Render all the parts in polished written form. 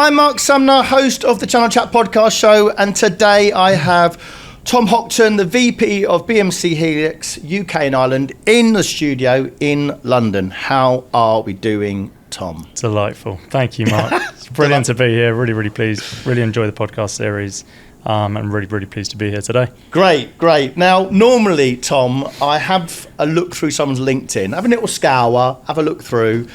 I'm Marc Sumner, host of the Channel Chat podcast show, and today I have Tom Hockton, the VP of BMC Helix UK and Ireland, in the studio in London. How are we doing, Tom? Delightful. Thank you, Mark. It's brilliant to be here. Really, really pleased. Really enjoy the podcast series. I'm really, really pleased to be here today. Great. Now, normally, Tom, I have a look through someone's LinkedIn, have a little scour, have a look through,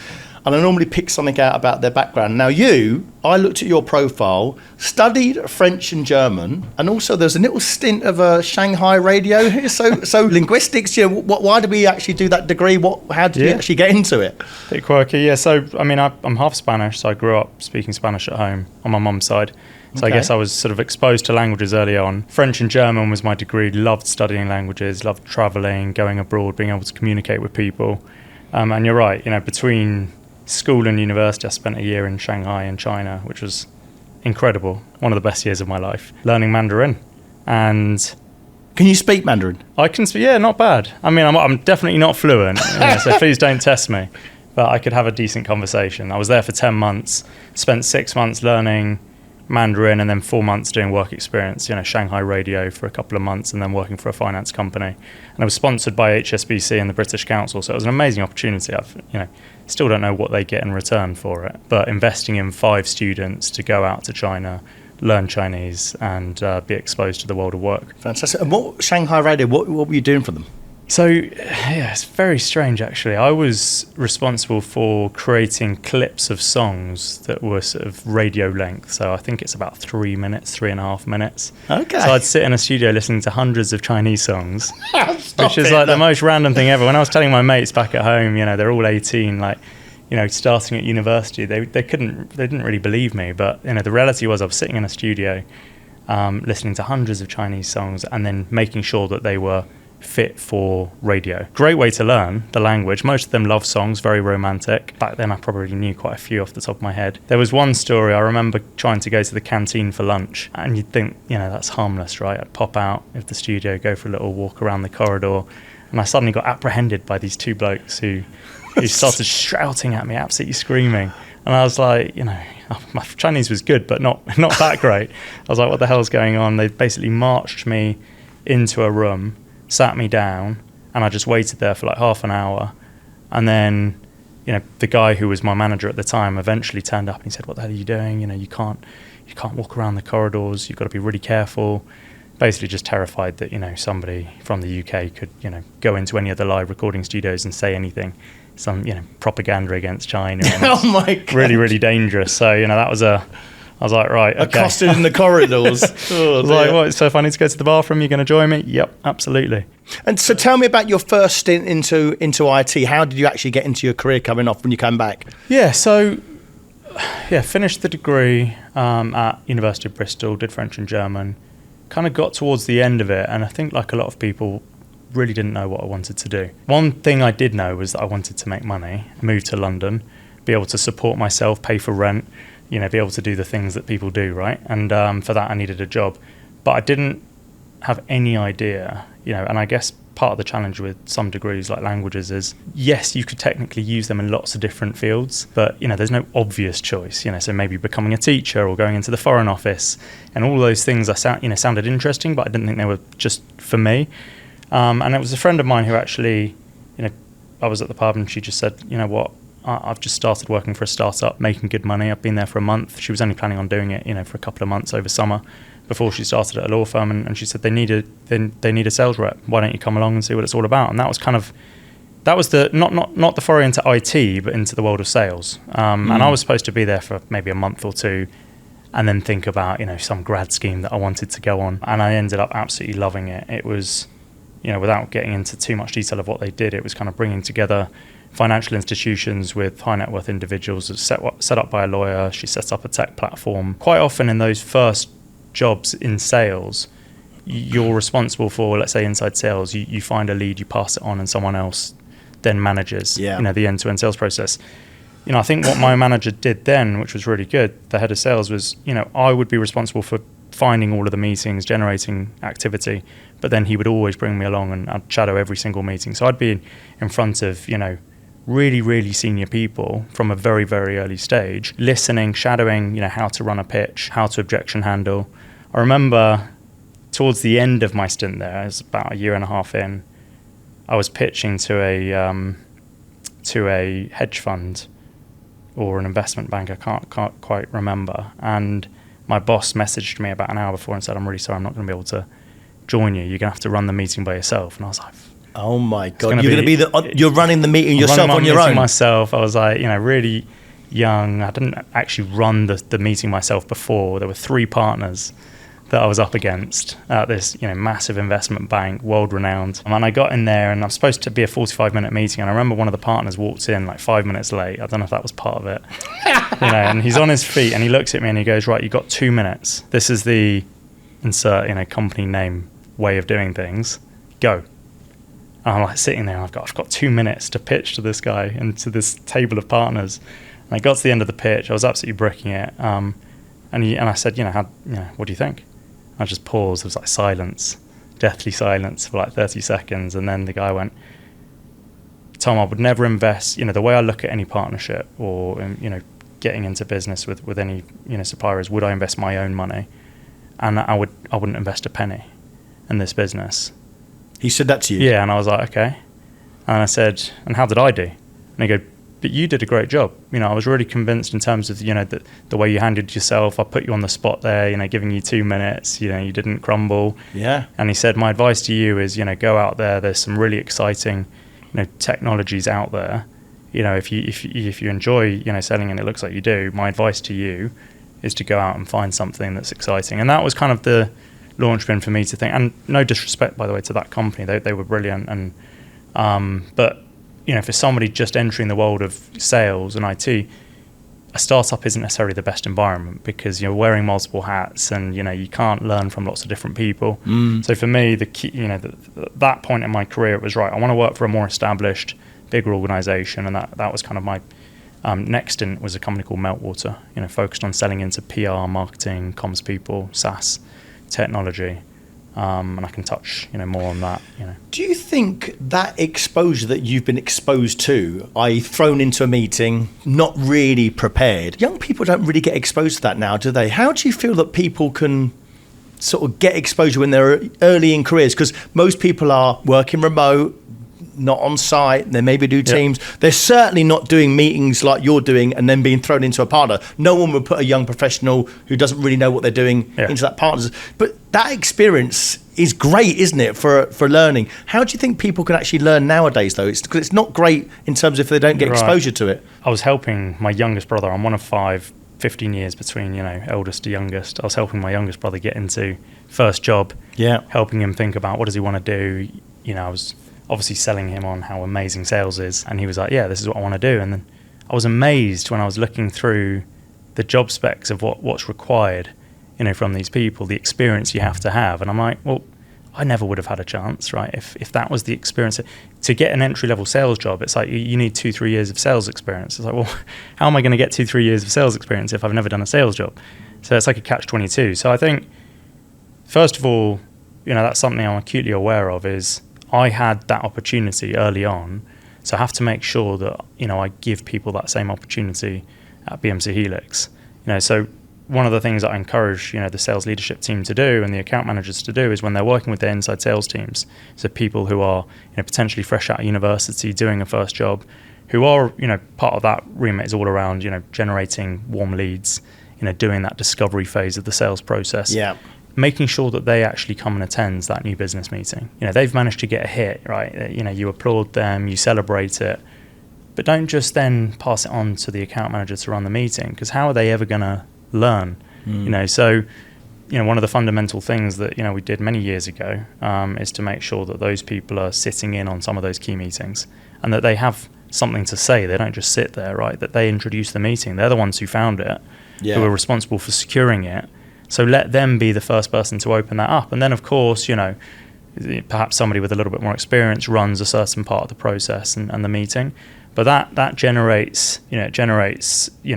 and I normally pick something out about their background. Now, I looked at your profile, studied French and German, and also there's a little stint of Shanghai Radio here. So linguistics, why did we actually do that degree? How did we actually get into it? Bit quirky, yeah. So, I'm half Spanish, so I grew up speaking Spanish at home on my mum's side. So I guess I was sort of exposed to languages early on. French and German was my degree. Loved studying languages, loved travelling, going abroad, being able to communicate with people. And you're right, between school and university, I spent a year in Shanghai in China, which was incredible. One of the best years of my life. Learning Mandarin. And can you speak Mandarin? I can speak, not bad. I'm definitely not fluent, so please don't test me. But I could have a decent conversation. I was there for 10 months, spent 6 months learning Mandarin and then 4 months doing work experience, Shanghai Radio for a couple of months and then working for a finance company. And I was sponsored by HSBC and the British Council, so it was an amazing opportunity. Still don't know what they get in return for it, but investing in 5 students to go out to China, learn Chinese and be exposed to the world of work. Fantastic. And what Shanghai Radio, what were you doing for them? So, it's very strange, actually. I was responsible for creating clips of songs that were sort of radio length. So I think it's about 3.5 minutes. Okay. So I'd sit in a studio listening to hundreds of Chinese songs, which is like the most random thing ever. When I was telling my mates back at home, they're all 18, starting at university, they didn't really believe me. But, the reality was I was sitting in a studio listening to hundreds of Chinese songs and then making sure that they were fit for radio. Great way to learn the language. Most of them love songs, very romantic. Back then I probably knew quite a few off the top of my head. There was one story, I remember trying to go to the canteen for lunch, and you'd think, that's harmless, right? I'd pop out of the studio, go for a little walk around the corridor, and I suddenly got apprehended by these 2 blokes who started shouting at me, absolutely screaming. And I was like, my Chinese was good, but not that great. I was like, what the hell's going on? They basically marched me into a room, sat me down, and I just waited there for like half an hour. And then, the guy who was my manager at the time eventually turned up and he said, what the hell are you doing? You can't walk around the corridors. You've got to be really careful. Basically just terrified that, somebody from the UK could, go into any of the live recording studios and say anything. Some, propaganda against China. Oh my God. Really, really dangerous. So, I was like, right, okay. Accosted in the corridors. I was like, what? So if I need to go to the bathroom, you're going to join me? Yep, absolutely. And so tell me about your first stint into IT. How did you actually get into your career coming off when you came back? Finished the degree at University of Bristol, did French and German, kind of got towards the end of it, and I think like a lot of people, really didn't know what I wanted to do. One thing I did know was that I wanted to make money, move to London, be able to support myself, pay for rent, be able to do the things that people do, right? And for that, I needed a job. But I didn't have any idea, and I guess part of the challenge with some degrees like languages is, yes, you could technically use them in lots of different fields, but, there's no obvious choice, so maybe becoming a teacher or going into the Foreign Office, and all those things sounded interesting, but I didn't think they were just for me. And it was a friend of mine who actually, I was at the pub and she just said, what? I've just started working for a startup, making good money. I've been there for a month. She was only planning on doing it, for a couple of months over summer before she started at a law firm. And she said, they need a sales rep. Why don't you come along and see what it's all about? And that was the not the foray into IT, but into the world of sales. And I was supposed to be there for maybe a month or 2 and then think about, some grad scheme that I wanted to go on. And I ended up absolutely loving it. It was, without getting into too much detail of what they did, it was kind of bringing together financial institutions with high net worth individuals set up by a lawyer. She set up a tech platform. Quite often in those first jobs in sales, you're responsible for, let's say, inside sales. You find a lead, you pass it on, and someone else then manages the end-to-end sales process. I think what my manager did then, which was really good, the head of sales, was, I would be responsible for finding all of the meetings, generating activity, but then he would always bring me along and I'd shadow every single meeting. So I'd be in front of, really, really senior people from a very, very early stage, listening, shadowing, how to run a pitch, how to objection handle. I remember towards the end of my stint there, it was about a year and a half in, I was pitching to a hedge fund or an investment bank, I can't quite remember. And my boss messaged me about an hour before and said, "I'm really sorry, I'm not going to be able to join you. You're going to have to run the meeting by yourself." And I was like, "Oh my God, you're running the meeting yourself on your own?" Myself. I was like, really young. I didn't actually run the meeting myself before. There were 3 partners that I was up against at this, massive investment bank, world-renowned. And I got in there, and I'm supposed to be a 45-minute meeting. And I remember one of the partners walked in like 5 minutes late. I don't know if that was part of it. And he's on his feet, and he looks at me and he goes, "Right, you got 2 minutes. This is the insert, company name way of doing things. Go." And I'm like sitting there, and I've got 2 minutes to pitch to this guy and to this table of partners. And I got to the end of the pitch. I was absolutely bricking it. And I said, what do you think? I just paused. There was like silence, deathly silence for like 30 seconds. And then the guy went, "Tom, I would never invest, the way I look at any partnership or, getting into business with any, supplier is, would I invest my own money? And I wouldn't invest a penny in this business." He said that to you? Yeah, and I was like, okay. And I said, "And how did I do?" And he goes, "But you did a great job. I was really convinced in terms of, the way you handled yourself. I put you on the spot there, giving you 2 minutes, you didn't crumble." Yeah. And he said, "My advice to you is, go out there. There's some really exciting, technologies out there. If you enjoy, selling, and it looks like you do, my advice to you is to go out and find something that's exciting." And that was kind of the launch pin for me to think, and no disrespect, by the way, to that company. They were brilliant. And but for somebody just entering the world of sales and IT, a startup isn't necessarily the best environment because you're wearing multiple hats and you can't learn from lots of different people. So for me, the key, that point in my career, it was right. I want to work for a more established, bigger organization, and that was kind of my next stint was a company called Meltwater. Focused on selling into PR, marketing, comms people, SaaS, technology. And I can touch, more on that. Do you think that exposure that you've been exposed to, i.e. thrown into a meeting, not really prepared, young people don't really get exposed to that now, do they? How do you feel that people can sort of get exposure when they're early in careers? Because most people are working remote, not on site, they maybe do teams. Yep. They're certainly not doing meetings like you're doing and then being thrown into a partner. No one would put a young professional who doesn't really know what they're doing into that partner. But that experience is great, isn't it, for learning? How do you think people can actually learn nowadays, though? Because it's not great in terms of if they don't get exposure to it. I was helping my youngest brother. I'm one of 5, 15 years between, eldest to youngest. I was helping my youngest brother get into first job, helping him think about what does he want to do. I was obviously selling him on how amazing sales is, and he was like, "Yeah, this is what I want to do." And then I was amazed when I was looking through the job specs of what's required, from these people, the experience you have to have. And I'm like, well, I never would have had a chance, right? If that was the experience to get an entry-level sales job, it's like you need 2-3 years of sales experience. It's like, well, how am I going to get 2-3 years of sales experience if I've never done a sales job? So it's like a catch-22. So I think, first of all, that's something I'm acutely aware of is I had that opportunity early on, so I have to make sure that I give people that same opportunity at BMC Helix. So one of the things that I encourage the sales leadership team to do and the account managers to do is when they're working with their inside sales teams, so people who are potentially fresh out of university doing a first job, who are part of that remit is all around generating warm leads, doing that discovery phase of the sales process. Yeah. Making sure that they actually come and attend that new business meeting. They've managed to get a hit, right? You applaud them, you celebrate it, but don't just then pass it on to the account manager to run the meeting, because how are they ever going to learn? So one of the fundamental things that we did many years ago is to make sure that those people are sitting in on some of those key meetings and that they have something to say. They don't just sit there, right? That they introduce the meeting. They're the ones who found it, who are responsible for securing it. So let them be the first person to open that up. And then, of course, perhaps somebody with a little bit more experience runs a certain part of the process and the meeting. But that generates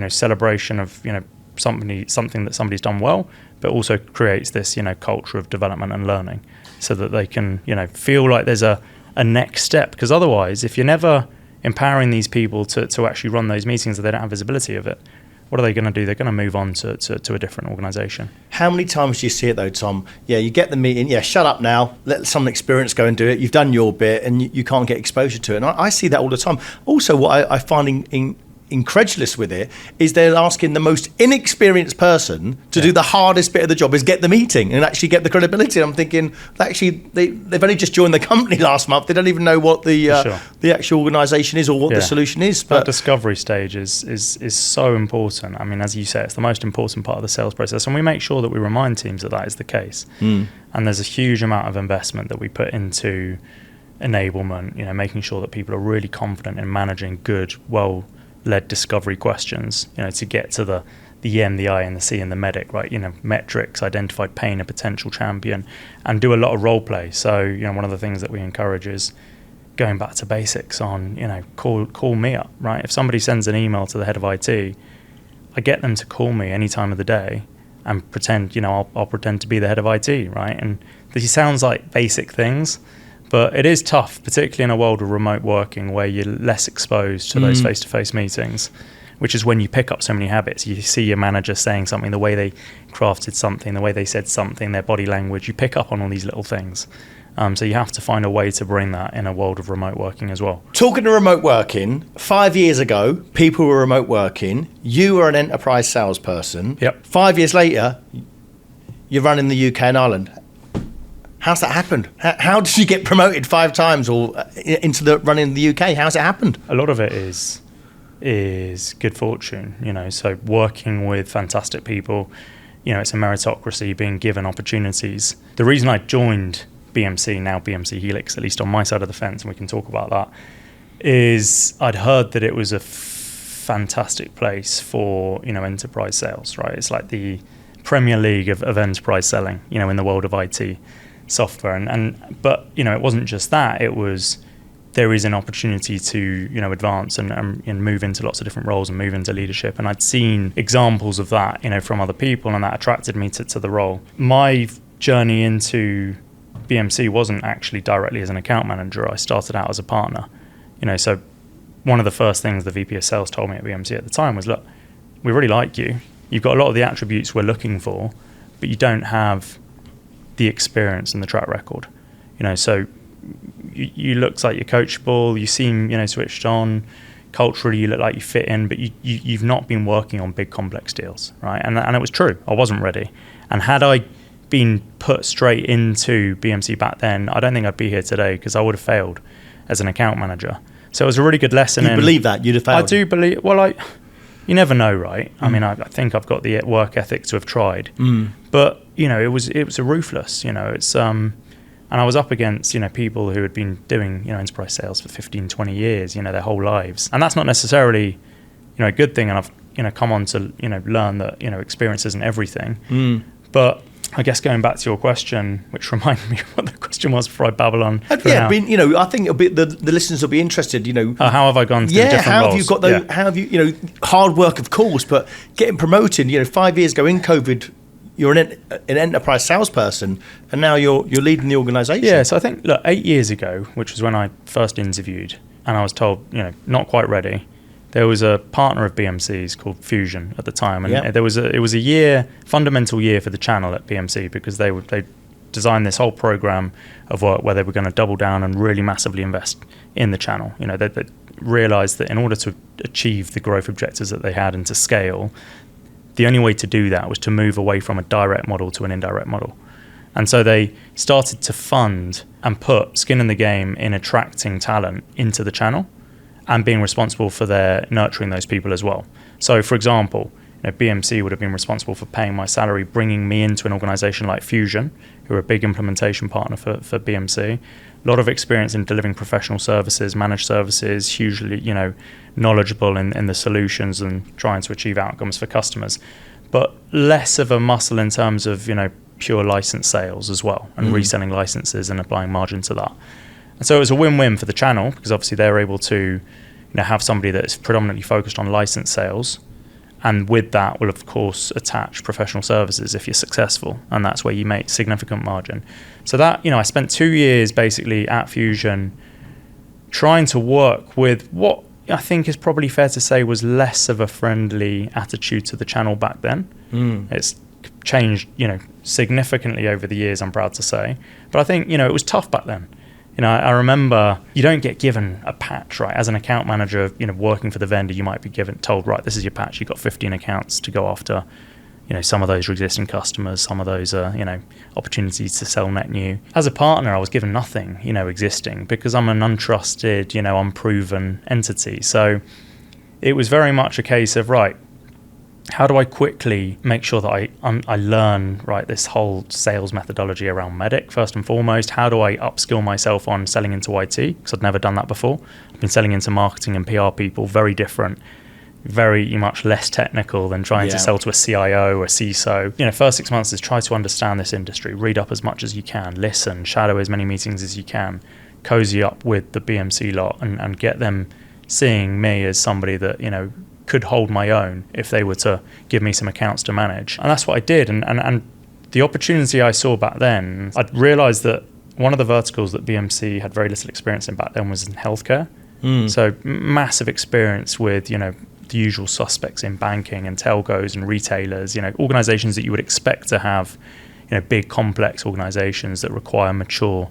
celebration of, something that somebody's done well, but also creates this, culture of development and learning so that they can, feel like there's a next step. Because otherwise, if you're never empowering these people to actually run those meetings if they don't have visibility of it. What are they going to do? They're going to move on to a different organisation. How many times do you see it though, Tom? Yeah, you get the meeting, shut up now, let someone experienced go and do it. You've done your bit and you can't get exposure to it. And I see that all the time. Also, what I find incredulous with it is they're asking the most inexperienced person to do the hardest bit of the job, is get the meeting and actually get the credibility. And I'm thinking, actually, they've only just joined the company last month. They don't even know what the actual organisation is or what the solution is. But that discovery stage is so important. I mean, as you say, it's the most important part of the sales process, and we make sure that we remind teams that is the case. And there's a huge amount of investment that we put into enablement, making sure that people are really confident in managing good, well-led discovery questions, to get to the M, the I, and the C, and the medic, right? Metrics, identified pain, a potential champion, and do a lot of role play. So, one of the things that we encourage is going back to basics on, call me up, right? If somebody sends an email to the head of IT, I get them to call me any time of the day and pretend, I'll pretend to be the head of IT, right? And this sounds like basic things, but it is tough, particularly in a world of remote working where you're less exposed to those face-to-face meetings, which is when you pick up so many habits. You see your manager saying something, the way they crafted something, the way they said something, their body language. You pick up on all these little things. So you have to find a way to bring that in a world of remote working as well. Talking to remote working, 5 years ago, people were remote working. You were an enterprise salesperson. Yep. 5 years later, you're running the UK and Ireland. How's that happened? How did you get promoted 5 times or into the running the UK? How's it happened? A lot of it is good fortune, so working with fantastic people, it's a meritocracy, being given opportunities. The reason I joined BMC, now BMC Helix, at least on my side of the fence, and we can talk about that, is I'd heard that it was a fantastic place for, enterprise sales, right? It's like the Premier League of enterprise selling, in the world of IT software. But it wasn't just that. It was, there is an opportunity to, advance and move into lots of different roles and move into leadership. And I'd seen examples of that, from other people, and that attracted me to the role. My journey into BMC wasn't actually directly as an account manager. I started out as a partner. So one of the first things the VP of sales told me at BMC at the time was, look, we really like you. You've got a lot of the attributes we're looking for, but you don't have the experience and the track record. So you look like you're coachable, you seem, switched on, culturally you look like you fit in, but you've not been working on big complex deals, right? And it was true, I wasn't ready. And had I been put straight into BMC back then, I don't think I'd be here today, because I would have failed as an account manager. So it was a really good lesson. You believe that? You'd have failed? I do believe, you never know, right? I mean, I think I've got the work ethic to have tried. But, it was a ruthless, it's, and I was up against, people who had been doing, enterprise sales for 15, 20 years, their whole lives. And that's not necessarily, a good thing. And I've, come on to, learn that, experience isn't everything. But I guess going back to your question, which reminded me of what the question was before I babble on. I think it'll be, the listeners will be interested, how have I gone through different roles? How have you got those, how have you, hard work, of course, but getting promoted, 5 years ago in COVID, you're an enterprise salesperson, and now you're leading the organisation. Yeah, so I think, 8 years ago, which was when I first interviewed, and I was told, not quite ready, there was a partner of BMC's called Fusion at the time, and it was a fundamental year for the channel at BMC, because they designed this whole program of work where they were going to double down and really massively invest in the channel. They realised that in order to achieve the growth objectives that they had and to scale, the only way to do that was to move away from a direct model to an indirect model. And so they started to fund and put skin in the game in attracting talent into the channel and being responsible for their nurturing those people as well. So, for example, BMC would have been responsible for paying my salary, bringing me into an organisation like Fusion, who are a big implementation partner for BMC. A lot of experience in delivering professional services, managed services, hugely, knowledgeable in the solutions and trying to achieve outcomes for customers, but less of a muscle in terms of, pure license sales as well, and reselling licenses and applying margin to that. And so it was a win-win for the channel, because obviously they're able to, have somebody that's predominantly focused on license sales, and with that will of course attach professional services if you're successful, and that's where you make significant margin. So that, I spent 2 years basically at Fusion trying to work with what I think is probably fair to say was less of a friendly attitude to the channel back then. It's changed, significantly over the years, I'm proud to say. But I think, it was tough back then. I remember you don't get given a patch, right? As an account manager, working for the vendor, you might be told, right, this is your patch. You've got 15 accounts to go after. Some of those are existing customers, some of those are, opportunities to sell net new. As a partner, I was given nothing, existing, because I'm an untrusted, unproven entity. So it was very much a case of, right, how do I quickly make sure that I learn, right, this whole sales methodology around Medic, first and foremost? How do I upskill myself on selling into IT? Because I'd never done that before. I've been selling into marketing and PR people, very different, very much less technical than trying to sell to a CIO or a CISO. First 6 months is try to understand this industry, read up as much as you can, listen, shadow as many meetings as you can, cozy up with the BMC lot and get them seeing me as somebody that, could hold my own if they were to give me some accounts to manage. And that's what I did. And the opportunity I saw back then, I'd realized that one of the verticals that BMC had very little experience in back then was in healthcare. So massive experience with, the usual suspects in banking and telcos and retailers, organizations that you would expect to have, big complex organizations that require mature,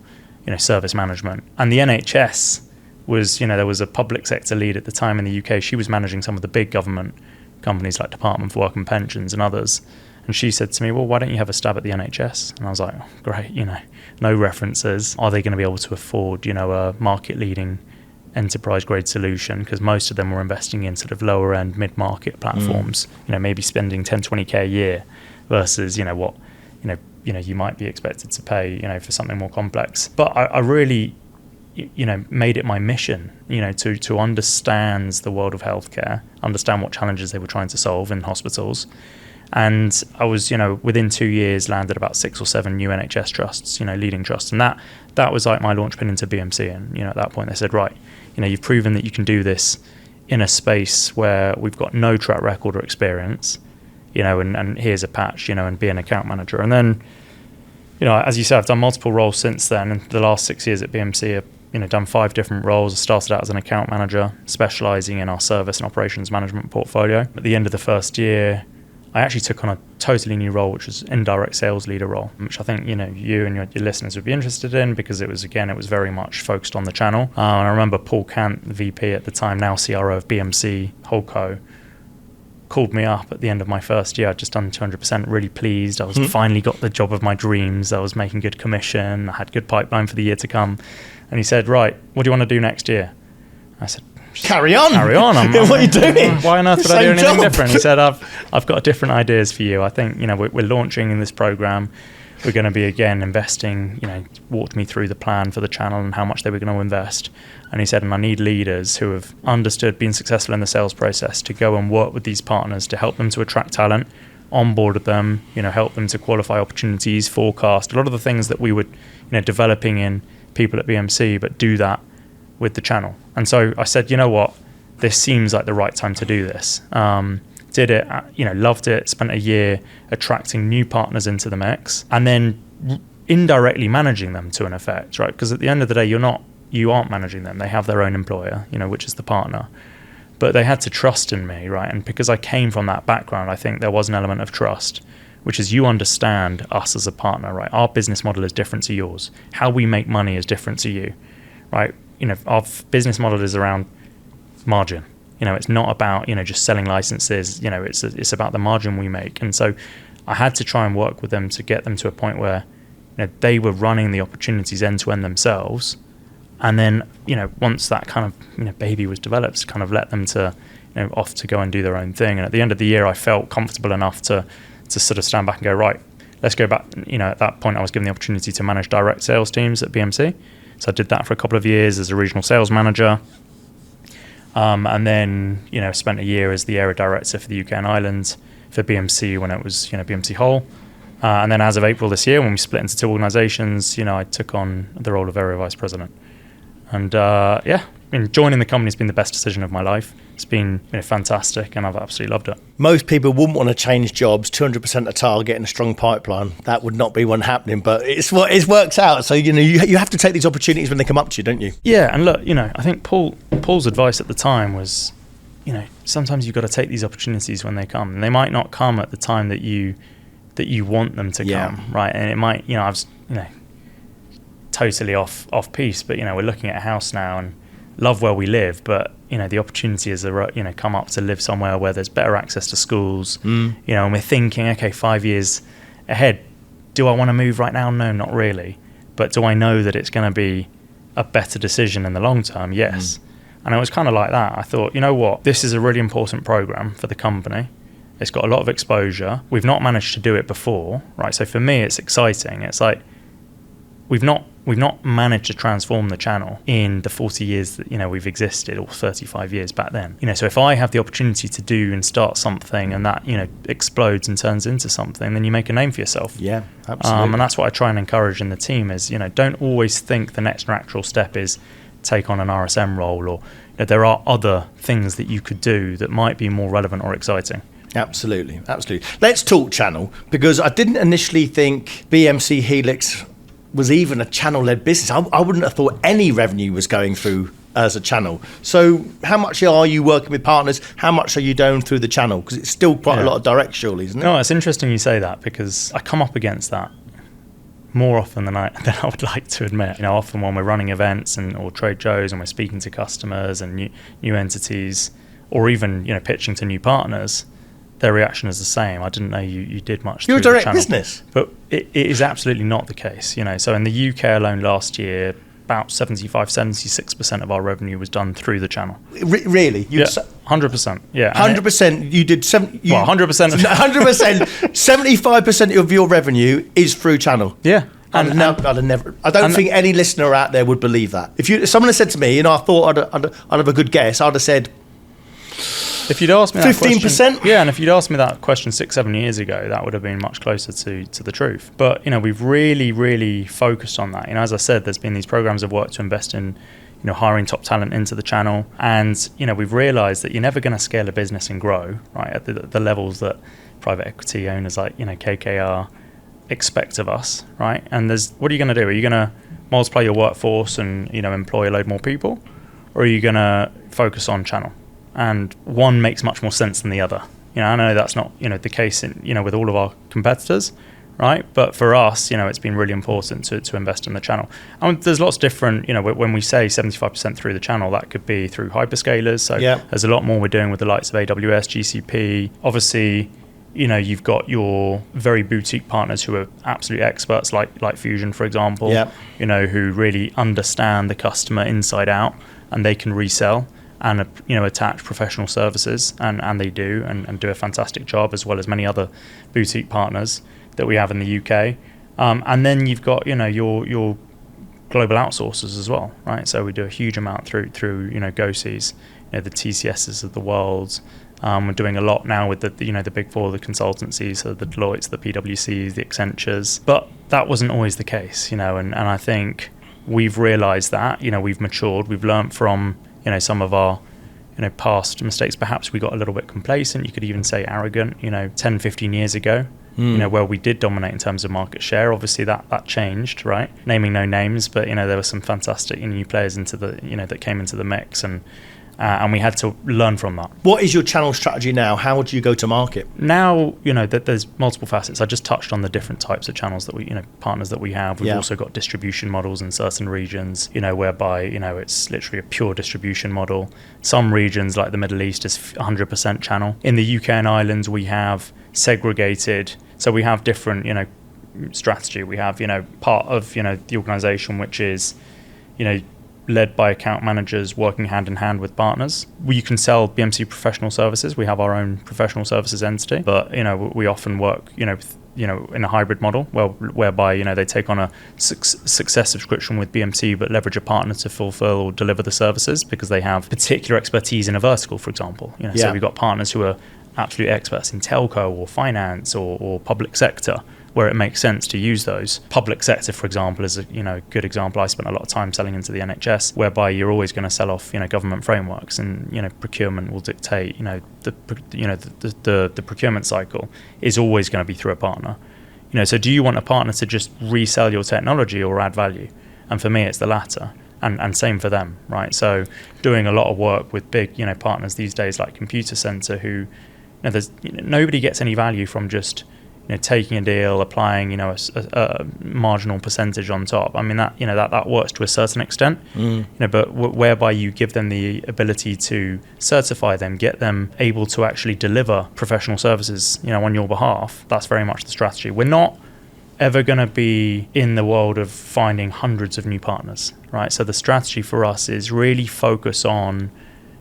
service management. And the NHS was, there was a public sector lead at the time in the UK. She was managing some of the big government companies like Department for Work and Pensions and others. And she said to me, well, why don't you have a stab at the NHS? And I was like, oh, great, no references. Are they going to be able to afford, a market leading enterprise grade solution? Because most of them were investing in sort of lower end mid-market platforms, maybe spending 10, 20K a year versus, what, you might be expected to pay, for something more complex. But I really, made it my mission, to understand the world of healthcare, understand what challenges they were trying to solve in hospitals. And I was, within 2 years, landed about 6 or 7 new NHS trusts, leading trusts. And that was like my launch pin into BMC. And, at that point they said, right, you've proven that you can do this in a space where we've got no track record or experience, and here's a patch, and be an account manager. And then, as you said, I've done multiple roles since then. And the last 6 years at BMC, I've, done 5 different roles. I started out as an account manager, specializing in our service and operations management portfolio. At the end of the first year, I actually took on a totally new role, which was indirect sales leader role, which I think, you and your listeners would be interested in, because it was very much focused on the channel. And I remember Paul Cant, the VP at the time, now CRO of BMC Holdco, called me up at the end of my first year. I'd just done 200%, really pleased. I was finally got the job of my dreams. I was making good commission. I had good pipeline for the year to come. And he said, right, what do you want to do next year? I said, Carry on. What are you doing? Why on earth would I do anything job. different? He said, I've got different ideas for you. I think, we're launching in this program. We're going to be, again, investing, walked me through the plan for the channel and how much they were going to invest. And he said, and I need leaders who have understood, been successful in the sales process, to go and work with these partners to help them to attract talent, onboard them, help them to qualify opportunities, forecast, a lot of the things that we were, developing in people at BMC, but do that with the channel. And so I said, you know what, this seems like the right time to do this. Did it, loved it, spent a year attracting new partners into the mix, and then indirectly managing them to an effect, right? Because at the end of the day, you aren't managing them. They have their own employer, which is the partner. But they had to trust in me, right? And because I came from that background, I think there was an element of trust, which is you understand us as a partner, right? Our business model is different to yours. How we make money is different to you, right? Our business model is around margin. It's not about, just selling licenses. It's about the margin we make. And so I had to try and work with them to get them to a point where, they were running the opportunities end to end themselves. And then, once that kind of, baby was developed, kind of let them to, off to go and do their own thing. And at the end of the year, I felt comfortable enough to sort of stand back and go, right, let's go back. At that point, I was given the opportunity to manage direct sales teams at BMC. So I did that for a couple of years as a regional sales manager. And then, spent a year as the area director for the UK and Ireland for BMC when it was, BMC Whole. And then as of April this year, when we split into 2 organizations, I took on the role of area vice president. And joining the company has been the best decision of my life. It's been fantastic, and I've absolutely loved it. Most people wouldn't want to change jobs, 200% a target and a strong pipeline. That would not be one happening, but it's what it works out. So, you have to take these opportunities when they come up to you, don't you? Yeah, and look, I think Paul's advice at the time was, sometimes you've got to take these opportunities when they come. And they might not come at the time that you want them to come, right? And it might, I was, totally off piece, but, we're looking at a house now and love where we live, but the opportunity has come up to live somewhere where there's better access to schools, and we're thinking, okay, 5 years ahead, do I want to move right now? No, not really. But do I know that it's going to be a better decision in the long term? Yes. And it was kind of like that. I thought, you know what, this is a really important program for the company. It's got a lot of exposure. We've not managed to do it before, right? So for me, it's exciting. It's like we've not managed to transform the channel in the 40 years that we've existed, or 35 years back then. So if I have the opportunity to do and start something, and that explodes and turns into something, then you make a name for yourself. Yeah, absolutely. And that's what I try and encourage in the team is don't always think the next natural step is take on an RSM role, or there are other things that you could do that might be more relevant or exciting. Absolutely. Let's talk channel, because I didn't initially think BMC Helix was even a channel-led business. I wouldn't have thought any revenue was going through as a channel. So how much are you working with partners? How much are you doing through the channel? Because it's still quite a lot of direct, surely, isn't it? No, it's interesting you say that, because I come up against that more often than I would like to admit. Often when we're running events or trade shows and we're speaking to customers and new entities, or even pitching to new partners, their reaction is the same. I didn't know you did much. You're a direct business. But it is absolutely not the case. So in the UK alone last year, about 76% of our revenue was done through the channel. Really? 100%. Yeah. 100%. You did 100%. 100%. 75% of your revenue is through channel. Yeah. I don't think any listener out there would believe that. If someone had said to me, I thought I'd have a good guess, I'd have said, if you'd asked me 15%? Yeah, and if you'd asked me that question 6-7 years ago, that would have been much closer to the truth. But, we've really, really focused on that. As I said, there's been these programs of work to invest in, hiring top talent into the channel. And, we've realized that you're never going to scale a business and grow, right, at the levels that private equity owners like, KKR expect of us, right? And what are you going to do? Are you going to multiply your workforce and, employ a load more people? Or are you going to focus on channel? And one makes much more sense than the other. I know that's not, the case in, with all of our competitors, right? But for us, it's been really important to invest in the channel. And there's lots of different, when we say 75% through the channel, that could be through hyperscalers. So there's a lot more we're doing with the likes of AWS, GCP. Obviously, you've got your very boutique partners who are absolute experts, like Fusion, for example, who really understand the customer inside out, and they can resell and attach professional services, and they do and do a fantastic job, as well as many other boutique partners that we have in the UK. And then you've got your global outsourcers as well, right? So we do a huge amount through GoSees, the TCSs of the world. We're doing a lot now with the big four, the consultancies, so the Deloittes, the PwCs, the Accentures. But that wasn't always the case, and I think we've realised that we've matured, we've learnt from some of our past mistakes. Perhaps we got a little bit complacent, you could even say arrogant, 10-15 years ago, where we did dominate in terms of market share. Obviously that changed, right? Naming no names, but there were some fantastic new players into the that came into the mix, and we had to learn from that. What is your channel strategy now? How would you go to market? Now, that there's multiple facets. I just touched on the different types of channels that we, partners that we have. We've also got distribution models in certain regions, whereby, it's literally a pure distribution model. Some regions, like the Middle East, is 100% channel. In the UK and Ireland, we have segregated. So we have different, strategy. We have, part of, the organisation, which is, led by account managers working hand in hand with partners. You can sell BMC professional services. We have our own professional services entity, but we often work in a hybrid model whereby they take on a success subscription with BMC, but leverage a partner to fulfill or deliver the services because they have particular expertise in a vertical, for example. So we've got partners who are absolute experts in telco or finance or public sector, where it makes sense to use those. Public sector, for example, is a good example. I spent a lot of time selling into the NHS, whereby you're always going to sell off government frameworks, and procurement will dictate the procurement cycle is always going to be through a partner. So do you want a partner to just resell your technology or add value? And for me, it's the latter. And same for them, right? So doing a lot of work with big, partners these days like Computer Center, who, there's nobody gets any value from just, taking a deal, applying, a marginal percentage on top. I mean that works to a certain extent, but whereby you give them the ability to certify them, get them able to actually deliver professional services, on your behalf. That's very much the strategy. We're not ever going to be in the world of finding hundreds of new partners, right? So the strategy for us is really focus on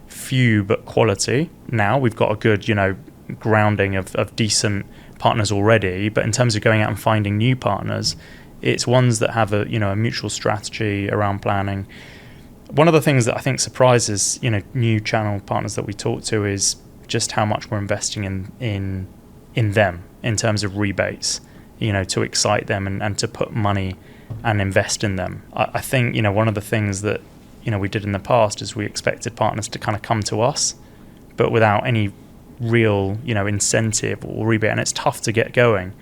few but quality. Now we've got a good, grounding of decent partners already, but in terms of going out and finding new partners, it's ones that have a mutual strategy around planning. One of the things that I think surprises, new channel partners that we talk to is just how much we're investing in them in terms of rebates, to excite them and to put money and invest in them. I think, one of the things that, we did in the past is we expected partners to kind of come to us, but without any real, incentive or rebate, and it's tough to get going.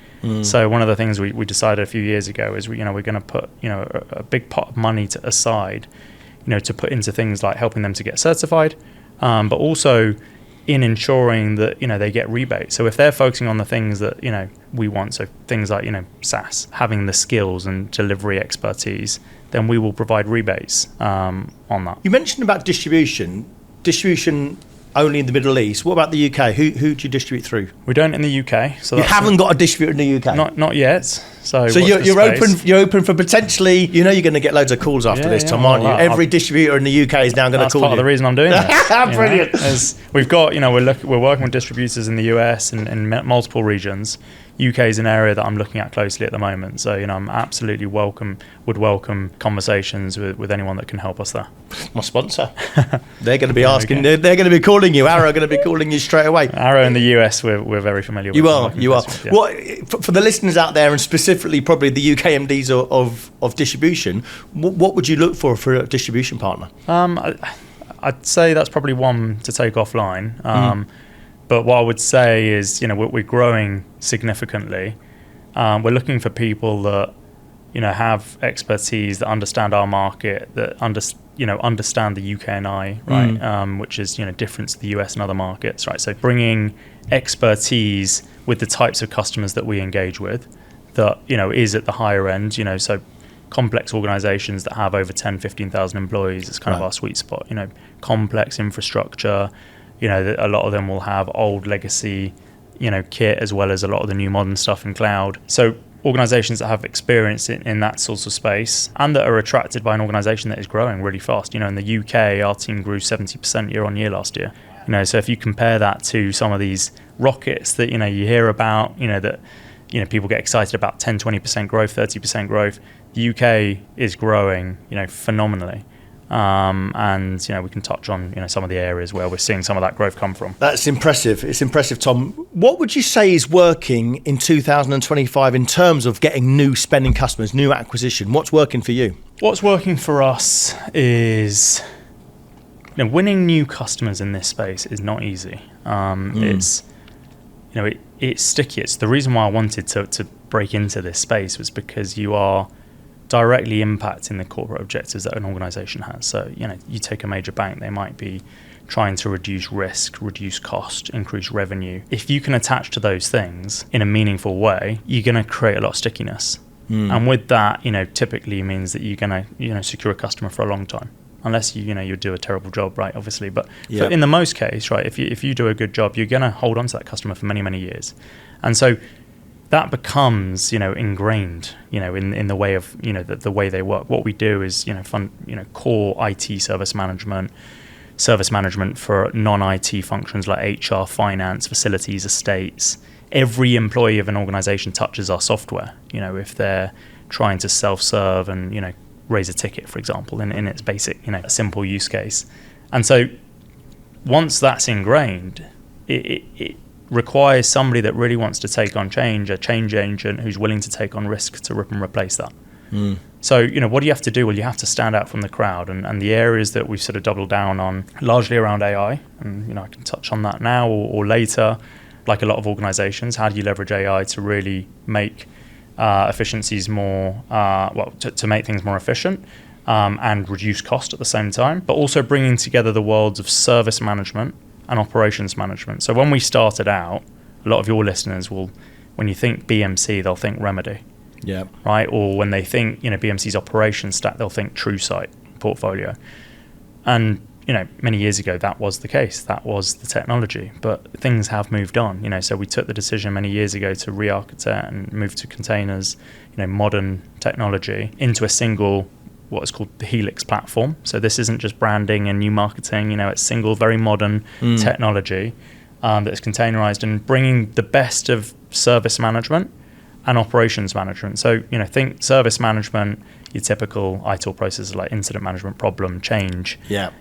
So one of the things we decided a few years ago is we're going to put, a big pot of money aside, to put into things like helping them to get certified, but also in ensuring that they get rebates. So if they're focusing on the things that we want, so things like SaaS, having the skills and delivery expertise, then we will provide rebates on that. You mentioned about distribution only in the Middle East. What about the UK? Who do you distribute through? We don't in the UK. So you haven't got a distributor in the UK? Not yet. So you're open for potentially, you're going to get loads of calls after this, Tom, aren't you? Every distributor in the UK is now going to call you. That's part of the reason I'm doing this. Brilliant. We've got, we're working with distributors in the US and in multiple regions. UK is an area that I'm looking at closely at the moment. So, I'm absolutely would welcome conversations with anyone that can help us there. My sponsor. They're going to be asking, they're going to be calling you. Arrow are going to be calling you straight away. Arrow in the US, we're very familiar with. You are. Yeah. What, for the listeners out there, and specifically probably the UK MDs of distribution, what would you look for a distribution partner? I'd say that's probably one to take offline. But what I would say is, we're growing significantly. We're looking for people that, have expertise, that understand our market, that understand the UK and I, right? Which is, different to the US and other markets, right? So bringing expertise with the types of customers that we engage with, that, is at the higher end, so complex organizations that have over 10, 15,000 employees is kind of our sweet spot, complex infrastructure. A lot of them will have old legacy, kit, as well as a lot of the new modern stuff in cloud. So organizations that have experience in that sort of space and that are attracted by an organization that is growing really fast. In the UK, our team grew 70% year on year last year. So if you compare that to some of these rockets that, you hear about, that, people get excited about 10, 20% growth, 30% growth. The UK is growing, phenomenally. And we can touch on some of the areas where we're seeing some of that growth come from. That's impressive. It's impressive, Tom. What would you say is working in 2025 in terms of getting new spending customers, new acquisition? What's working for you? What's working for us is winning new customers in this space is not easy. It's it's sticky. It's the reason why I wanted to break into this space was because you are directly impacting the corporate objectives that an organization has. So, you take a major bank, they might be trying to reduce risk, reduce cost, increase revenue. If you can attach to those things in a meaningful way, you're going to create a lot of stickiness. And with that, typically means that you're going to, secure a customer for a long time. Unless you do a terrible job, right, obviously. But in the most case, right, if you do a good job, you're going to hold on to that customer for many, many years. And so that becomes, ingrained, in the way of, the way they work. What we do is, core IT service management for non-IT functions like HR, finance, facilities, estates. Every employee of an organization touches our software, if they're trying to self-serve and, raise a ticket, for example, in its basic, simple use case. And so once that's ingrained, it requires somebody that really wants to take on change, a change agent who's willing to take on risk to rip and replace that. So, what do you have to do? Well, you have to stand out from the crowd, and the areas that we've sort of doubled down on, largely around AI, and I can touch on that now or later. Like a lot of organizations, how do you leverage AI to really make efficiencies more, to make things more efficient and reduce cost at the same time, but also bringing together the worlds of service management and operations management. So when we started out, a lot of your listeners will, when you think BMC, they'll think Remedy. Yeah. Right. Or when they think, BMC's operations stack, they'll think TrueSight portfolio. And, many years ago, that was the case. That was the technology. But things have moved on, So we took the decision many years ago to re-architect and move to containers, modern technology into a single, what is called the Helix platform. So this isn't just branding and new marketing, it's single, very modern technology that is containerized and bringing the best of service management and operations management. So, think service management, your typical ITIL processes like incident management, problem, change,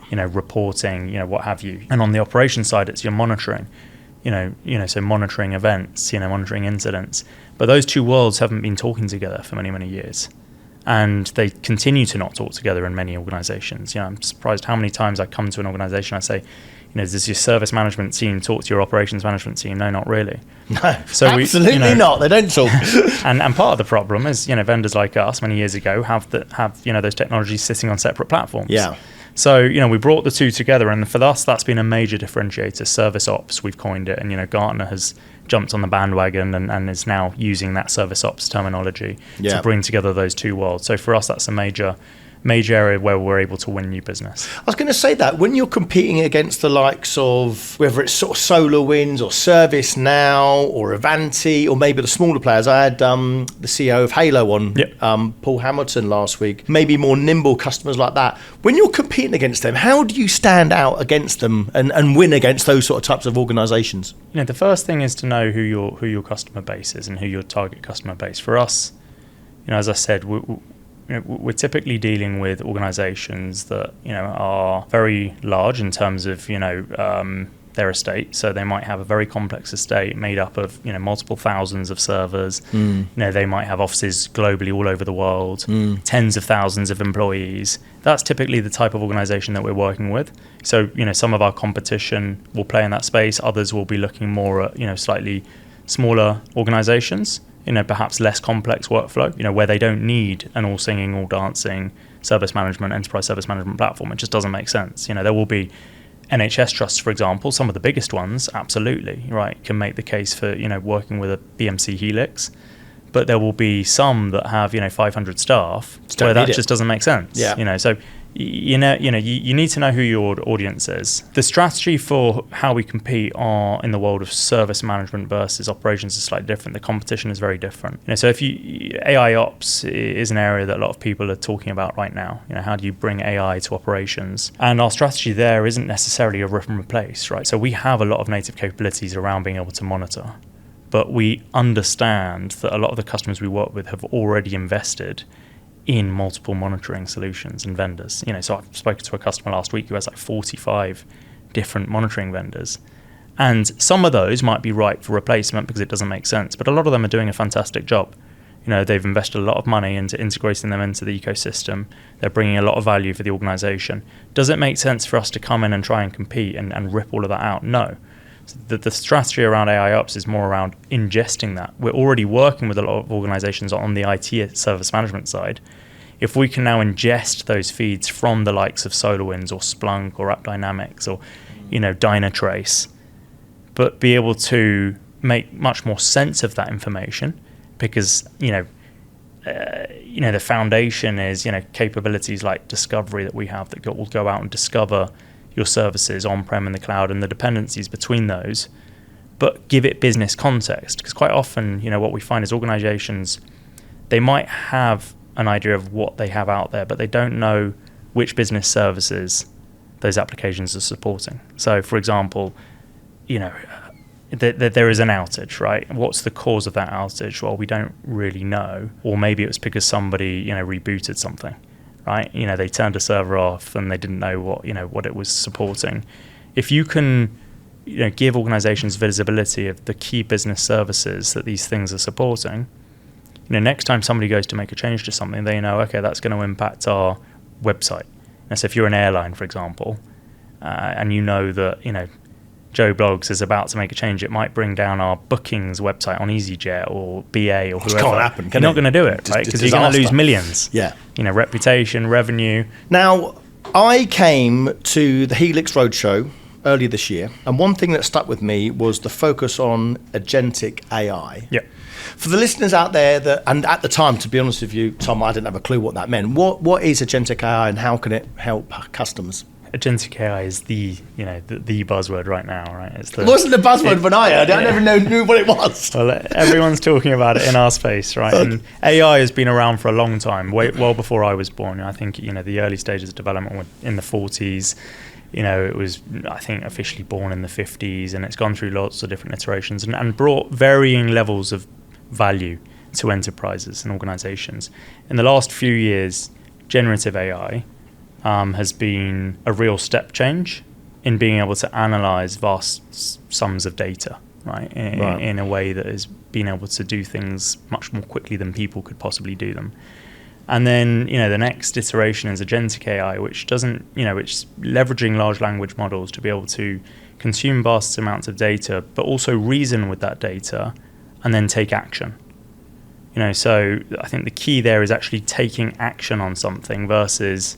reporting, what have you. And on the operations side, it's your monitoring, so monitoring events, monitoring incidents. But those two worlds haven't been talking together for many, many years. And they continue to not talk together in many organizations. I'm surprised how many times I come to an organization, I say, does your service management team talk to your operations management team? No, not really. No, so absolutely not. They don't talk. and part of the problem is, vendors like us many years ago have those technologies sitting on separate platforms. Yeah. So, we brought the two together, and for us, that's been a major differentiator. Service ops, we've coined it, and, Gartner has jumped on the bandwagon and is now using that service ops terminology to bring together those two worlds. So for us, that's a major area where we're able to win new business. I was going to say that when you're competing against the likes of whether it's sort of SolarWinds or ServiceNow or Avanti or maybe the smaller players, I had the CEO of Halo on, Paul Hamilton, last week, maybe more nimble customers like that. When you're competing against them, how do you stand out against them and win against those sort of types of organizations? The first thing is to know who your customer base is and who your target customer base. For us, as I said, we're typically dealing with organizations that are very large in terms of their estate. So they might have a very complex estate made up of multiple thousands of servers. They might have offices globally all over the world, tens of thousands of employees. That's typically the type of organization that we're working with. So some of our competition will play in that space. Others will be looking more at slightly smaller organizations. Perhaps less complex workflow, where they don't need an all singing, all dancing enterprise service management platform. It just doesn't make sense. There will be NHS trusts, for example, some of the biggest ones, absolutely, right, can make the case for, working with a BMC Helix. But there will be some that have, 500 staff where that just doesn't make sense. Yeah. So you need to know who your audience is. The strategy for how we compete in the world of service management versus operations is slightly different. The competition is very different. So if AI ops is an area that a lot of people are talking about right now. How do you bring AI to operations? And our strategy there isn't necessarily a rip and replace, right? So we have a lot of native capabilities around being able to monitor, but we understand that a lot of the customers we work with have already invested in multiple monitoring solutions and vendors. So I've spoken to a customer last week who has 45 different monitoring vendors. And some of those might be right for replacement because it doesn't make sense, but a lot of them are doing a fantastic job. They've invested a lot of money into integrating them into the ecosystem. They're bringing a lot of value for the organization. Does it make sense for us to come in and try and compete and rip all of that out? No. So the strategy around AI ops is more around ingesting that. We're already working with a lot of organizations on the IT service management side. If we can now ingest those feeds from the likes of SolarWinds or Splunk or AppDynamics or Dynatrace, but be able to make much more sense of that information, because the foundation is capabilities like discovery that we have that will go out and discover your services on-prem and the cloud and the dependencies between those, but give it business context. Because quite often, what we find is organizations, they might have an idea of what they have out there, but they don't know which business services those applications are supporting. So, for example, there is an outage, right? What's the cause of that outage? Well, we don't really know. Or maybe it was because somebody, rebooted something. Right, they turned a server off and they didn't know what it was supporting. If you can give organizations visibility of the key business services that these things are supporting, next time somebody goes to make a change to something, they know, okay, that's going to impact our website. And so if you're an airline, for example, and that, Joe Bloggs is about to make a change, it might bring down our bookings website on EasyJet or BA or whoever. It can't happen, You're not going to do it, right? Because you're going to lose millions. Yeah. Reputation, revenue. Now, I came to the Helix Roadshow earlier this year, and one thing that stuck with me was the focus on agentic AI. Yeah. For the listeners out there and at the time, to be honest with you, Tom, I didn't have a clue what that meant. What is agentic AI and how can it help customers? Agentic AI is the buzzword right now, right? It wasn't the buzzword when I heard it. I never knew what it was. Well, everyone's talking about it in our space, right? And AI has been around for a long time, well before I was born. I think, the early stages of development were in the 40s. It was, I think, officially born in the 50s, and it's gone through lots of different iterations and brought varying levels of value to enterprises and organizations. In the last few years, generative AI has been a real step change in being able to analyze vast sums of data, right? In a way that has been able to do things much more quickly than people could possibly do them. And then, the next iteration is agentic AI, which doesn't, it's leveraging large language models to be able to consume vast amounts of data, but also reason with that data and then take action. So I think the key there is actually taking action on something versus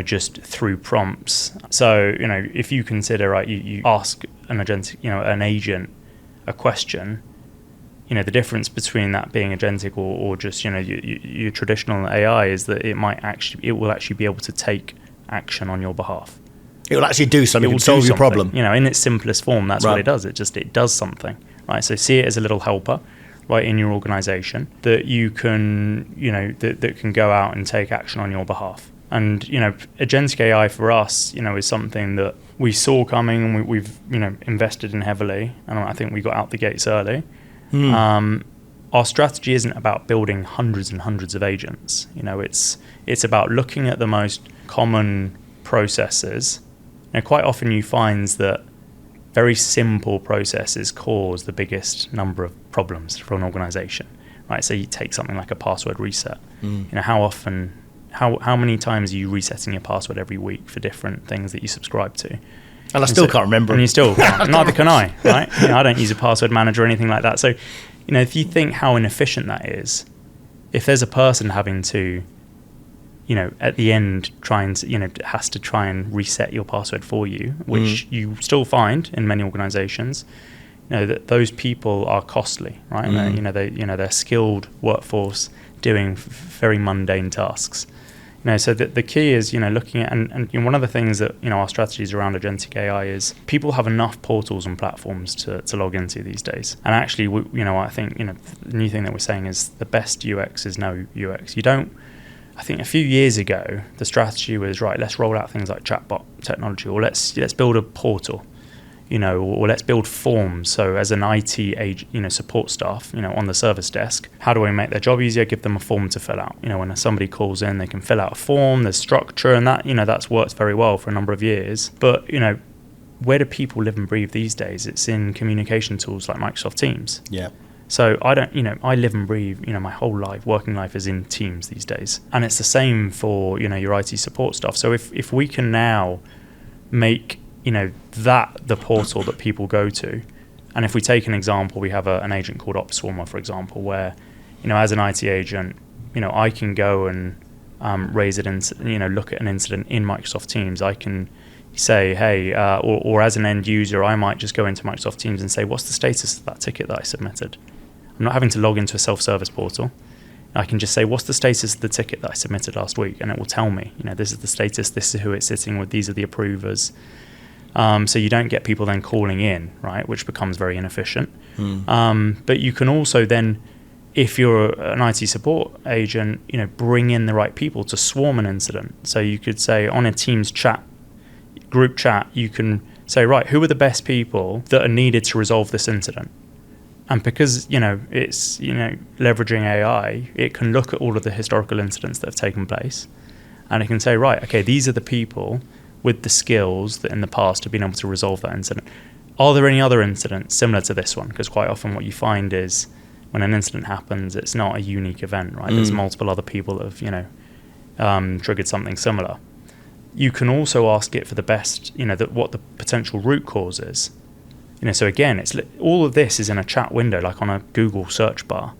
just through prompts. So, if you consider, right, you ask an agent a question, the difference between that being agentic or just, your traditional AI is that it will actually be able to take action on your behalf. It will actually do something. It will solve your problem. In its simplest form, that's what it does. It does something, right? So see it as a little helper, right, in your organization that you can, that can go out and take action on your behalf. And, agentic AI for us, is something that we saw coming and we've, invested in heavily. And I think we got out the gates early. Our strategy isn't about building hundreds and hundreds of agents. It's about looking at the most common processes. Quite often you find that very simple processes cause the biggest number of problems for an organization, right? So you take something like a password reset. How many times are you resetting your password every week for different things that you subscribe to? And I still can't remember. And you still can't. Neither can I, right? I don't use a password manager or anything like that. So, if you think how inefficient that is, if there's a person having to, at the end has to try and reset your password for you, which you still find in many organizations, that those people are costly, right? And they're skilled workforce doing very mundane tasks. So the key is, looking at, and one of the things that, our strategies around agentic AI is people have enough portals and platforms to log into these days. And actually, I think, the new thing that we're saying is the best UX is no UX. I think a few years ago, the strategy was, right, let's roll out things like chatbot technology, or let's build a portal, or let's build forms. So as an IT support staff, on the service desk, how do we make their job easier? Give them a form to fill out. When somebody calls in, they can fill out a form, there's structure, and that, that's worked very well for a number of years. But, where do people live and breathe these days? It's in communication tools like Microsoft Teams. Yeah. So I I live and breathe, my whole life, working life is in Teams these days. And it's the same for, your IT support stuff. So if we can now make, that the portal that people go to, and if we take an example, we have an agent called OpsSwarmer, for example, where, as an IT agent, I can go and raise it and, look at an incident in Microsoft Teams. I can say, hey, or as an end user, I might just go into Microsoft Teams and say, what's the status of that ticket that I submitted? I'm not having to log into a self-service portal. I can just say, what's the status of the ticket that I submitted last week? And it will tell me, this is the status, this is who it's sitting with, these are the approvers. So you don't get people then calling in, right, which becomes very inefficient. But you can also then, if you're an IT support agent, bring in the right people to swarm an incident. So you could say on a Teams group chat, you can say, right, who are the best people that are needed to resolve this incident? And because, it's, leveraging AI, it can look at all of the historical incidents that have taken place. And it can say, right, okay, these are the people with the skills that in the past have been able to resolve that incident. are there any other incidents similar to this one? Because quite often what you find is when an incident happens, it's not a unique event, right? There's multiple other people that have, triggered something similar. You can also ask it for the best, what the potential root cause is. So again, all of this is in a chat window, like on a Google search bar.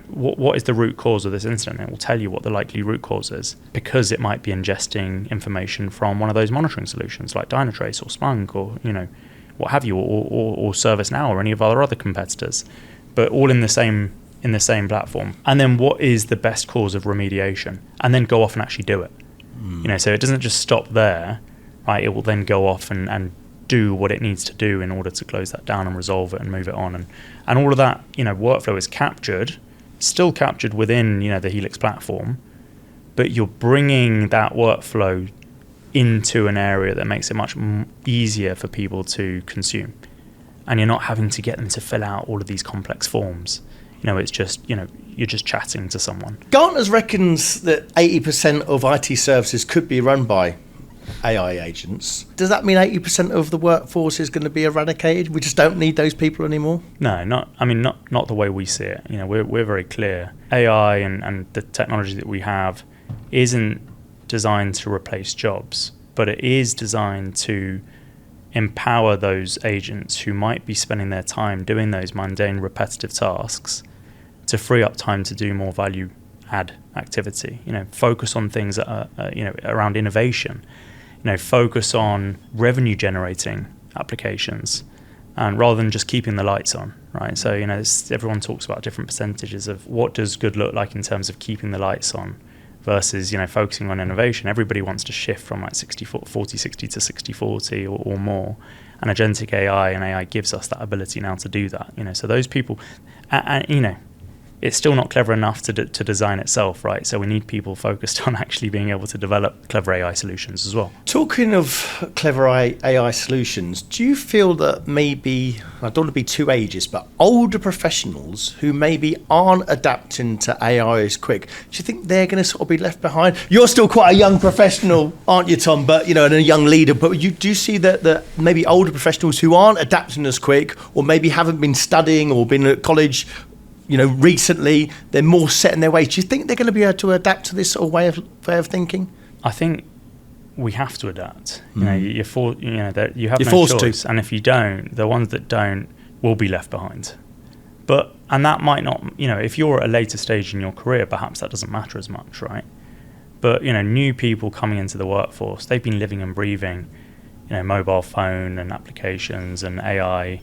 What is the root cause of this incident? It will tell you what the likely root cause is, because it might be ingesting information from one of those monitoring solutions like Dynatrace or Splunk or, what have you, or ServiceNow or any of our other competitors, but all in the same platform. And then what is the best cause of remediation? And then go off and actually do it. So it doesn't just stop there, right? It will then go off and do what it needs to do in order to close that down and resolve it and move it on. And all of that, workflow is still captured within, the Helix platform, but you're bringing that workflow into an area that makes it much easier for people to consume. And you're not having to get them to fill out all of these complex forms. It's just, you're just chatting to someone. Gartner reckons that 80% of IT services could be run by AI agents. Does that mean 80% of the workforce is going to be eradicated? We just don't need those people anymore? No, not the way we see it. We're very clear. AI and the technology that we have isn't designed to replace jobs, but it is designed to empower those agents who might be spending their time doing those mundane, repetitive tasks to free up time to do more value add activity. Focus on things that are, around innovation. Focus on revenue generating applications, and rather than just keeping the lights on, right? So, everyone talks about different percentages of what does good look like in terms of keeping the lights on versus, focusing on innovation. Everybody wants to shift from like 40-60 to 60-40 or more. And agentic AI and AI gives us that ability now to do that. So those people, and it's still not clever enough to design itself, right? So we need people focused on actually being able to develop clever AI solutions as well. Talking of clever AI solutions, do you feel that maybe, I don't want to be too ageist, but older professionals who maybe aren't adapting to AI as quick, do you think they're going to sort of be left behind? You're still quite a young professional, aren't you, Tom? But, and a young leader. But do you see that maybe older professionals who aren't adapting as quick, or maybe haven't been studying or been at college recently, they're more set in their ways? Do you think they're going to be able to adapt to this sort of way of thinking? I think we have to adapt. You have You're no forced choice, to. And if you don't, the ones that don't will be left behind. And that might not, if you're at a later stage in your career, perhaps that doesn't matter as much, right? But new people coming into the workforce, they've been living and breathing, mobile phone and applications and AI,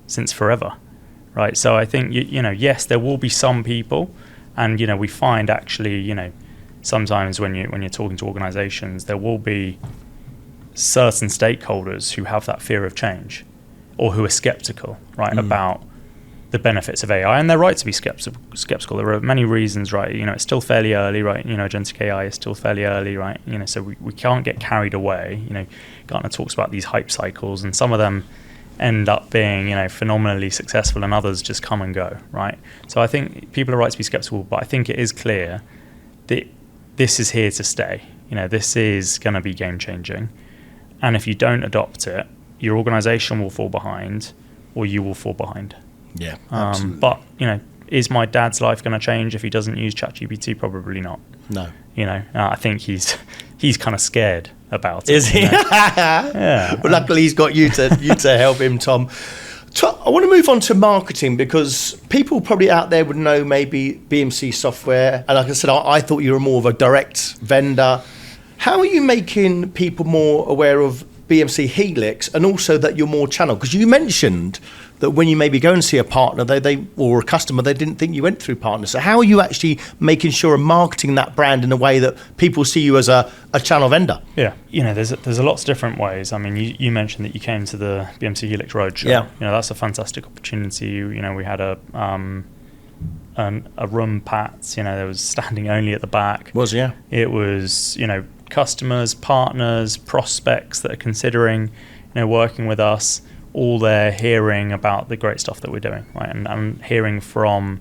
since forever, right? So I think yes, there will be some people, and we find actually sometimes when you're talking to organizations, there will be certain stakeholders who have that fear of change, or who are skeptical, right, about the benefits of AI, and they're right to be skeptical. There are many reasons, right? It's still fairly early, right? Agentic AI is still fairly early, right? So we can't get carried away. Gartner talks about these hype cycles, and some of them end up being, phenomenally successful, and others just come and go, right? So I think people are right to be skeptical, but I think it is clear that this is here to stay. This is going to be game changing, and if you don't adopt it, your organization will fall behind, or you will fall behind. Yeah, absolutely. But is my dad's life going to change if he doesn't use ChatGPT? Probably not. No. I think he's kind of scared about it. Is he? Yeah. Well, luckily he's got you to help him, Tom. I want to move on to marketing, because people probably out there would know maybe BMC software. And like I said, I thought you were more of a direct vendor. How are you making people more aware of BMC Helix, and also that you're more channel? Because you mentioned that when you maybe go and see a partner, they or a customer, they didn't think you went through partners. So how are you actually making sure and marketing that brand in a way that people see you as a channel vendor? Yeah, there's a lots of different ways. I mean, you mentioned that you came to the BMC Helix Roadshow. Yeah. That's a fantastic opportunity. We had a room packed. There was standing only at the back. Yeah. It was customers, partners, prospects that are considering working with us, all there hearing about the great stuff that we're doing, right? And hearing from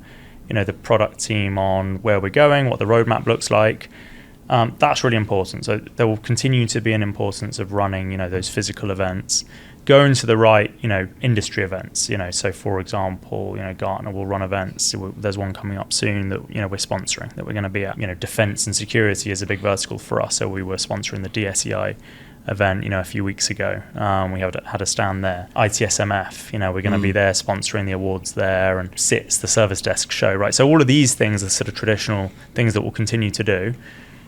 the product team on where we're going, what the roadmap looks like, That's really important. So there will continue to be an importance of running, those physical events, going to the right, industry events. So for example, Gartner will run events. There's one coming up soon that we're sponsoring, that we're going to be at. Defense and security is a big vertical for us. So we were sponsoring the DSEI event, a few weeks ago. We had a stand there. ITSMF, we're going to be there sponsoring the awards there, and SITS, the service desk show, right? So all of these things are sort of traditional things that we'll continue to do.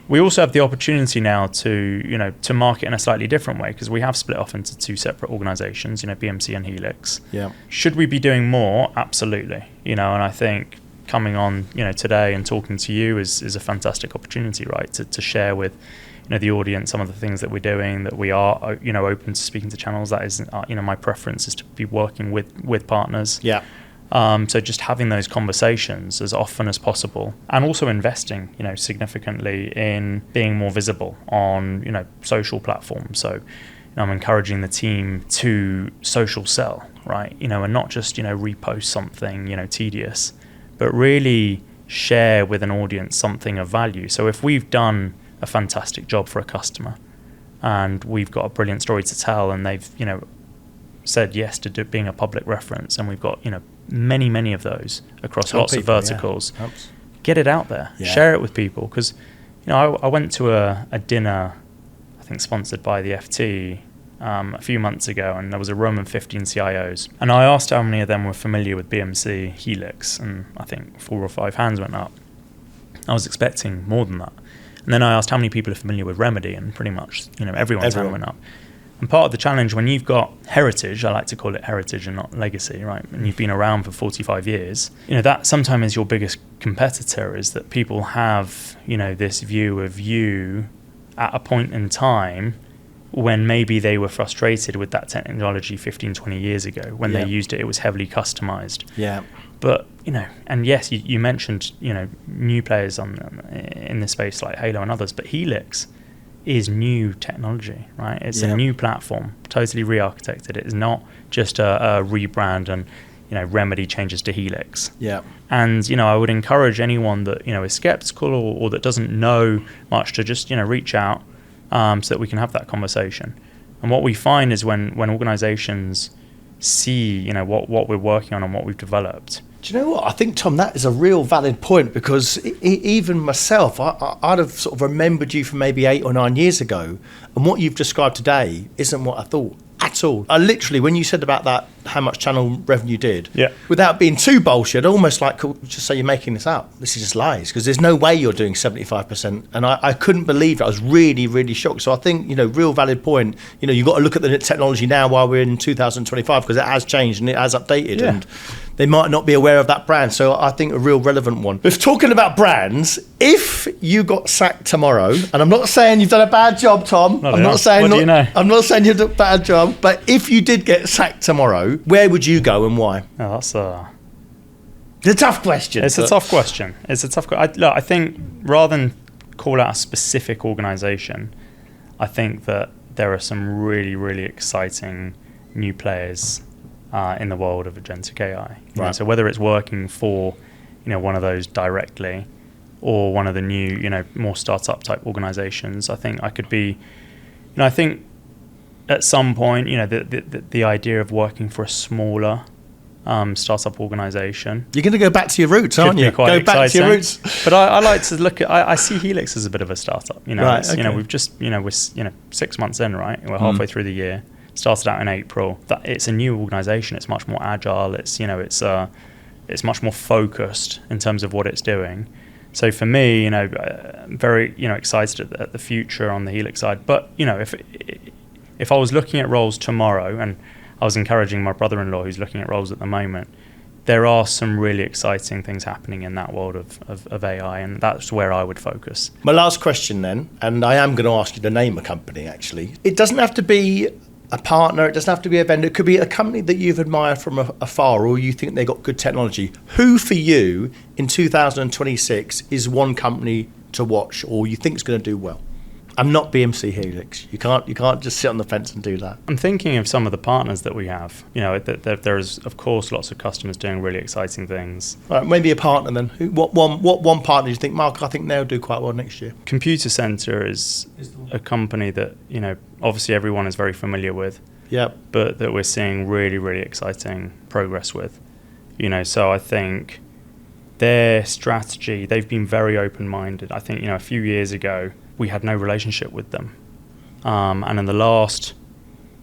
We also have the opportunity now to market in a slightly different way, because we have split off into two separate organizations, BMC and Helix. Yeah. Should we be doing more? Absolutely. And I think coming on, today and talking to you is a fantastic opportunity, right? To share with, the audience some of the things that we're doing, that we are, open to speaking to channels. That is, my preference is to be working with partners. Yeah. So just having those conversations as often as possible, and also investing, significantly in being more visible on, social platforms. So I'm encouraging the team to social sell, right? And not just, repost something, tedious, but really share with an audience something of value. So if we've done a fantastic job for a customer and we've got a brilliant story to tell, and they've, said yes to being a public reference, and we've got, many of those across lots of verticals. Yeah. Get it out there, share it with people, because I went to a dinner, I think sponsored by the FT, a few months ago, and there was a room of 15 CIOs, and I asked how many of them were familiar with BMC Helix, and I think 4 or 5 hands went up. I was expecting more than that. And then I asked how many people are familiar with Remedy, and pretty much everyone's hand went up. And part of the challenge, when you've got heritage, I like to call it heritage and not legacy, right? And you've been around for 45 years, that sometimes is your biggest competitor, is that people have, this view of you at a point in time when maybe they were frustrated with that technology 15, 20 years ago. When they used it, it was heavily customized. Yeah. But, and yes, you mentioned, new players in this space like Halo and others, but Helix is new technology, right? It's a new platform, totally re-architected. It is not just a rebrand and, Remedy changes to Helix. Yeah. And, I would encourage anyone that, is skeptical or that doesn't know much to just, reach out so that we can have that conversation. And what we find is when organizations see, what we're working on and what we've developed. Do you know what? I think, Tom, that is a real valid point, because even myself, I'd have sort of remembered you from maybe 8 or 9 years ago, and what you've described today isn't what I thought at all. I literally, when you said about that, how much channel revenue did, without being too bullshit, almost like, just say you're making this up. This is just lies, because there's no way you're doing 75%. And I couldn't believe it. I was really, really shocked. So I think, real valid point. You've got to look at the technology now while we're in 2025, because it has changed and it has updated. Yeah. And they might not be aware of that brand. So I think a real relevant one. If talking about brands, if you got sacked tomorrow, and I'm not saying you've done a bad job, Tom. I'm not saying you've done a bad job. But if you did get sacked tomorrow, where would you go and why? Oh, that's a tough question. It's a tough question. I think rather than call out a specific organisation, I think that there are some really, really exciting new players in the world of agentic AI. Right. So whether it's working for, one of those directly, or one of the new, more startup type organisations, I think I could be, I think at some point, the idea of working for a smaller startup organisation. You're going to go back to your roots, aren't you? Go exciting. Back to your roots. But I like to look at. I see Helix as a bit of a startup. Right, okay. We've just, we're 6 months in, right? We're halfway through the year. Started out in April. It's a new organisation. It's much more agile. It's it's much more focused in terms of what it's doing. So for me, very excited at the future on the Helix side. But if I was looking at roles tomorrow, and I was encouraging my brother-in-law who's looking at roles at the moment, there are some really exciting things happening in that world of AI, and that's where I would focus. My last question then, and I am going to ask you to name a company actually. It doesn't have to be a partner, it doesn't have to be a vendor, it could be a company that you've admired from afar, or you think they got good technology. Who for you in 2026 is one company to watch, or you think is going to do well? And not BMC Helix. You can't just sit on the fence and do that. I'm thinking of some of the partners that we have. You know, there is, of course, lots of customers doing really exciting things. All right, maybe a partner then. What one partner do you think, Mark, I think they'll do quite well next year? Computer Center is a company that, you know, obviously everyone is very familiar with. Yep. But that we're seeing really, really exciting progress with. You know, so I think their strategy, they've been very open-minded. I think, you know, a few years ago, we had no relationship with them. And in the last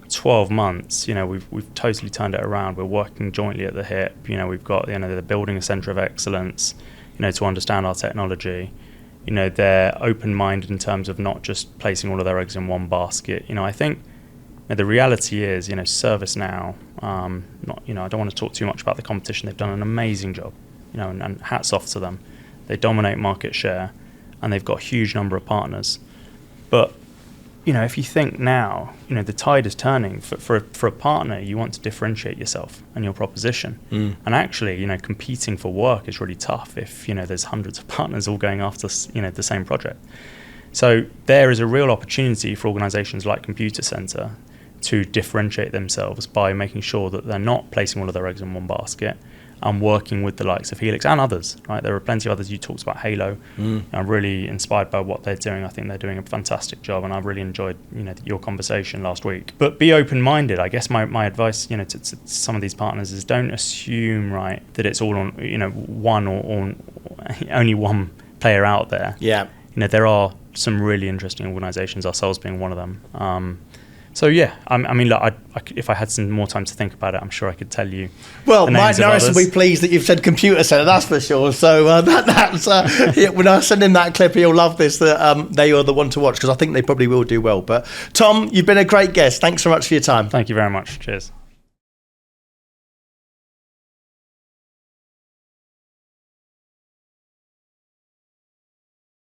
12 months, you know, we've totally turned it around. We're working jointly at the hip. You know, we've got, you know, they're building a center of excellence, you know, to understand our technology. You know, they're open-minded in terms of not just placing all of their eggs in one basket. You know, I think the reality is, you know, ServiceNow, I don't want to talk too much about the competition. They've done an amazing job, you know, and hats off to them. They dominate market share, and they've got a huge number of partners. But, you know, if you think now, you know, the tide is turning. For a partner, you want to differentiate yourself and your proposition. And actually, you know, competing for work is really tough if, you know, there's hundreds of partners all going after, you know, the same project. So there is a real opportunity for organizations like Computer Center to differentiate themselves by making sure that they're not placing all of their eggs in one basket and working with the likes of Helix and others, right? There are plenty of others. You talked about Halo. I'm really inspired by what they're doing. I think they're doing a fantastic job, and I've really enjoyed, you know, your conversation last week. But be open-minded. I guess my advice, you know, to some of these partners is don't assume, right, that it's all on, you know, one or only one player out there. Yeah. You know, there are some really interesting organizations, ourselves being one of them. So yeah, I mean, look, if I had some more time to think about it, I'm sure I could tell you. Well, Mike Norris will be pleased that you've said Computer Center, that's for sure. So that's when I send him that clip, he'll love this. That they are the one to watch, because I think they probably will do well. But Tom, you've been a great guest. Thanks so much for your time. Thank you very much. Cheers.